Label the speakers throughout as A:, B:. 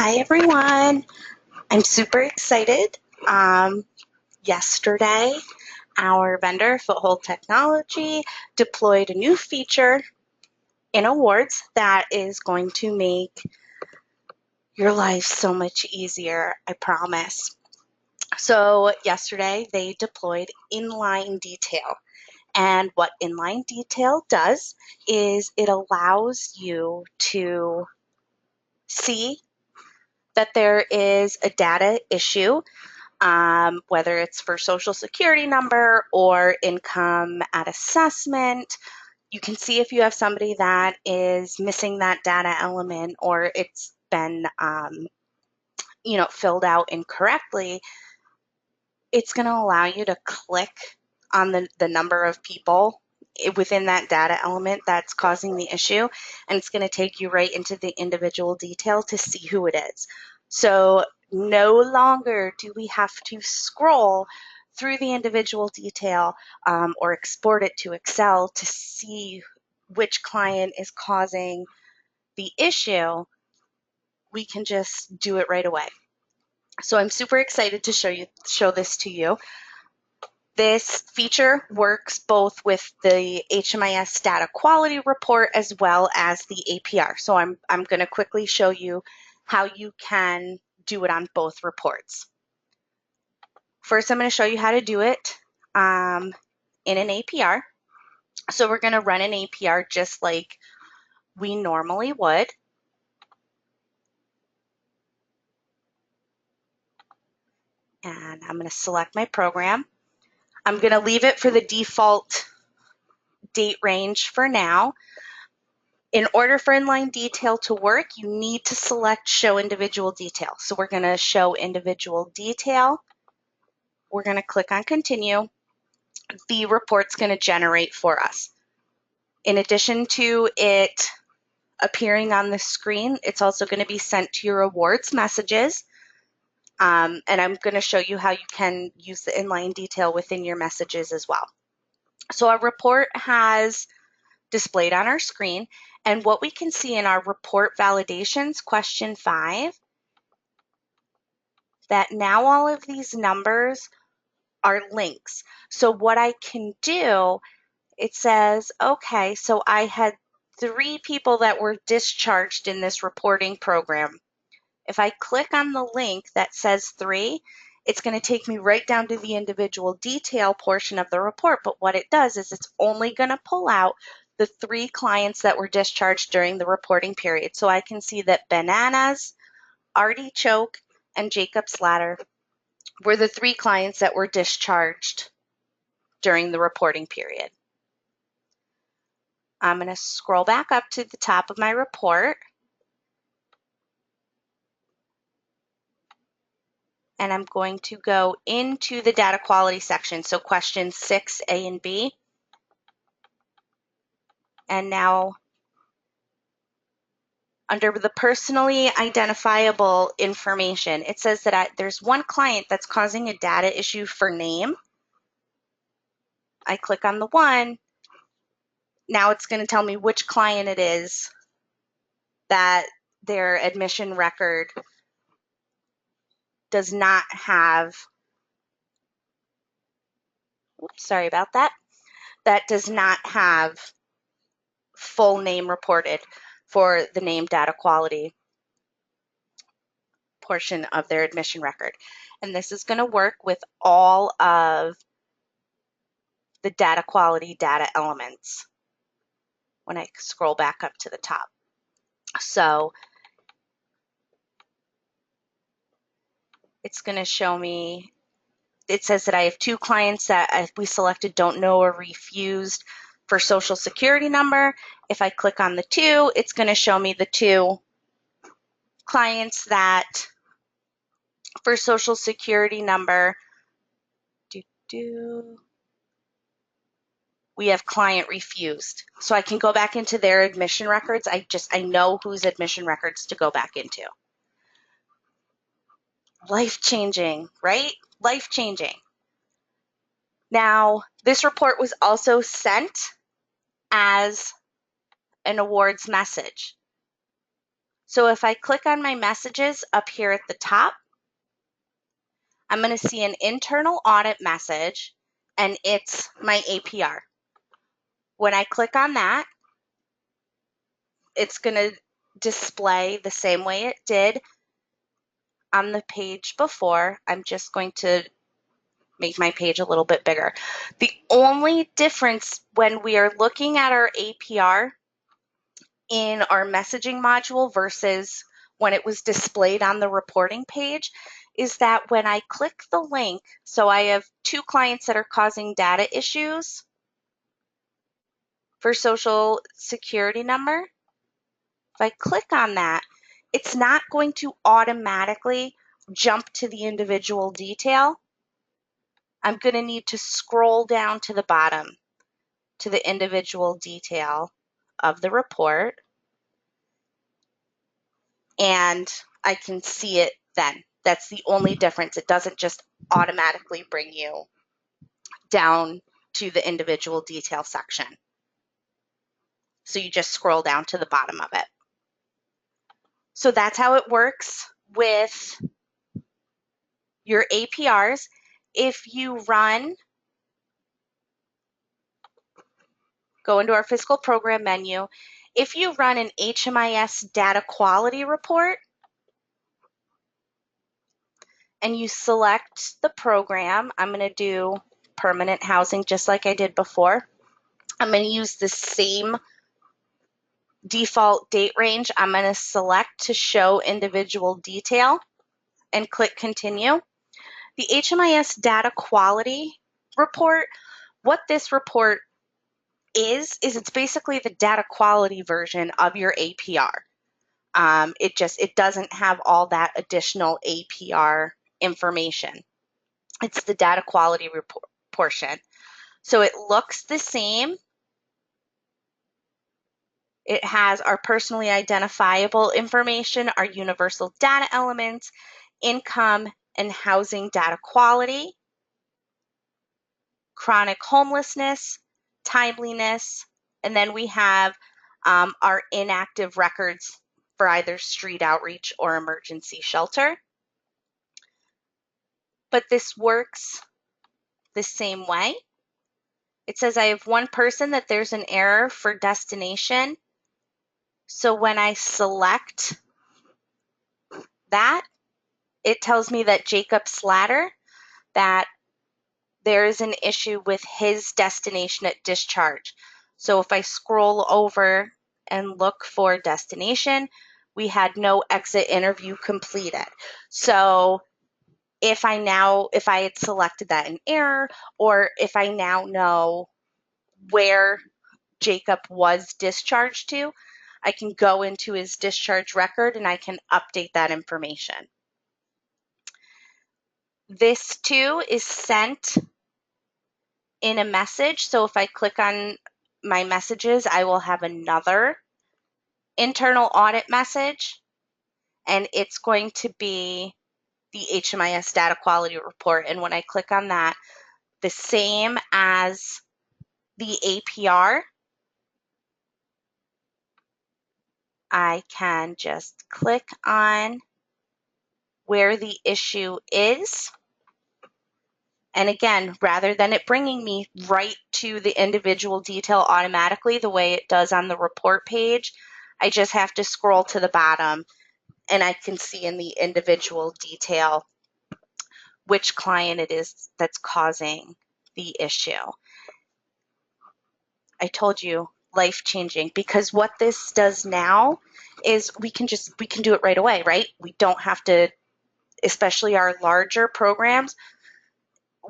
A: Hi, everyone. I'm super excited. Yesterday, our vendor, Foothold Technology, deployed a new feature in awards that is going to make your life so much easier, I promise. So yesterday, they deployed Inline Detail. And what Inline Detail does is it allows you to see that there is a data issue, whether it's for social security number or income at assessment. You can see if you have somebody that is missing that data element or it's been filled out incorrectly. It's going to allow you to click on the number of people within that data element that's causing the issue, and it's going to take you right into the individual detail to see who it is. So no longer do we have to scroll through the individual detail or export it to Excel to see which client is causing the issue. We can just do it right away. So I'm super excited to show this to you. This feature works both with the HMIS data quality report as well as the APR. So I'm going to quickly show you how you can do it on both reports. First, I'm going to show you how to do it in an APR. So we're going to run an APR just like we normally would. And I'm going to select my program. I'm going to leave it for the default date range for now. In order for inline detail to work, you need to select show individual detail. So we're going to show individual detail. We're going to click on continue. The report's going to generate for us. In addition to it appearing on the screen, it's also going to be sent to your awards messages. And I'm going to show you how you can use the inline detail within your messages as well. So our report has displayed on our screen, and what we can see in our report validations, question 5, that now all of these numbers are links. So what I can do, it says, okay, so I had 3 people that were discharged in this reporting program. If I click on the link that says 3, it's going to take me right down to the individual detail portion of the report. But what it does is it's only going to pull out the 3 clients that were discharged during the reporting period. So I can see that bananas, artichoke, and Jacob's ladder were the 3 clients that were discharged during the reporting period. I'm going to scroll back up to the top of my report. And I'm going to go into the data quality section, so questions 6, A, and B. And now under the personally identifiable information, it says that there's one client that's causing a data issue for name. I click on the 1. Now it's going to tell me which client it is that their admission record does not have, oops, sorry about that, that does not have full name reported for the name data quality portion of their admission record. And this is going to work with all of the data quality data elements when I scroll back up to the top. So it's going to show me, it says that I have 2 clients that we selected don't know or refused for social security number. If I click on the 2, it's going to show me the 2 clients that for social security number, we have client refused. So I can go back into their admission records. I know whose admission records to go back into. Life-changing, right? Life-changing. Now, this report was also sent as an awards message. So if I click on my messages up here at the top, I'm going to see an internal audit message, and it's my APR. When I click on that, it's going to display the same way it did on the page before. I'm just going to make my page a little bit bigger. The only difference when we are looking at our APR in our messaging module versus when it was displayed on the reporting page is that when I click the link, so I have 2 clients that are causing data issues for social security number. If I click on that, it's not going to automatically jump to the individual detail. I'm going to need to scroll down to the bottom to the individual detail of the report, and I can see it then. That's the only difference. It doesn't just automatically bring you down to the individual detail section. So you just scroll down to the bottom of it. So that's how it works with your APRs. If you go into our fiscal program menu, if you run an HMIS data quality report and you select the program, I'm going to do permanent housing just like I did before. I'm going to use the same default date range. I'm going to select to show individual detail and click continue. The HMIS data quality report, what this report is it's basically the data quality version of your APR. It doesn't have all that additional APR information. It's the data quality report portion. So it looks the same. It has our personally identifiable information, our universal data elements, income and housing data quality, chronic homelessness, timeliness, and then we have our inactive records for either street outreach or emergency shelter. But this works the same way. It says I have one person that there's an error for destination. So when I select that, it tells me that Jacob Slatter, that there is an issue with his destination at discharge. So if I scroll over and look for destination, we had no exit interview completed. So if I had selected that in error, or if I now know where Jacob was discharged to, I can go into his discharge record and I can update that information. This too is sent in a message. So if I click on my messages, I will have another internal audit message, and it's going to be the HMIS data quality report. And when I click on that, the same as the APR, I can just click on where the issue is. And again, rather than it bringing me right to the individual detail automatically the way it does on the report page, I just have to scroll to the bottom and I can see in the individual detail which client it is that's causing the issue. I told you, life-changing, because what this does now is we can do it right away, right? We don't have to, especially our larger programs,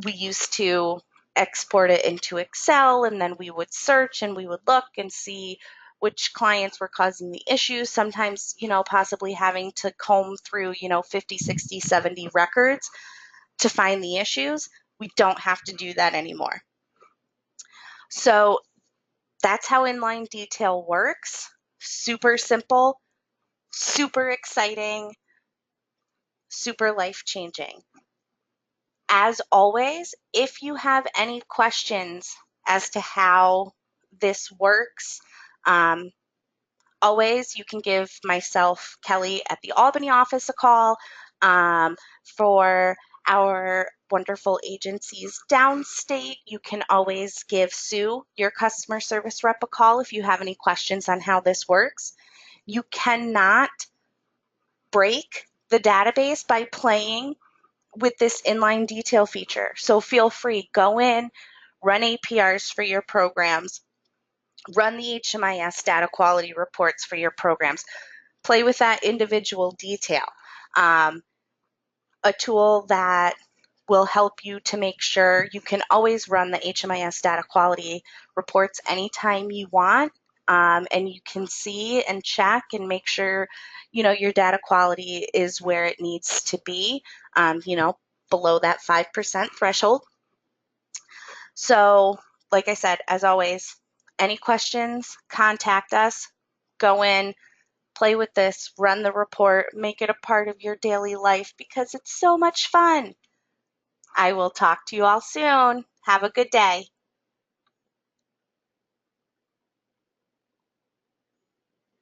A: we used to export it into Excel, and then we would search and we would look and see which clients were causing the issues, sometimes, possibly having to comb through, 50, 60, 70 records to find the issues. We don't have to do that anymore. So that's how Inline Detail works. Super simple, super exciting, super life-changing. As always, if you have any questions as to how this works, always, you can give myself, Kelly, at the Albany office a call. For our wonderful agencies downstate, you can always give Sue, your customer service rep, a call if you have any questions on how this works. You cannot break the database by playing with this inline detail feature. So feel free, go in, run APRs for your programs, run the HMIS data quality reports for your programs, play with that individual detail. A tool that will help you to make sure you can always run the HMIS data quality reports anytime you want. And you can see and check and make sure, your data quality is where it needs to be, below that 5% threshold. So, like I said, as always, any questions, contact us, go in, play with this, run the report, make it a part of your daily life because it's so much fun. I will talk to you all soon. Have a good day.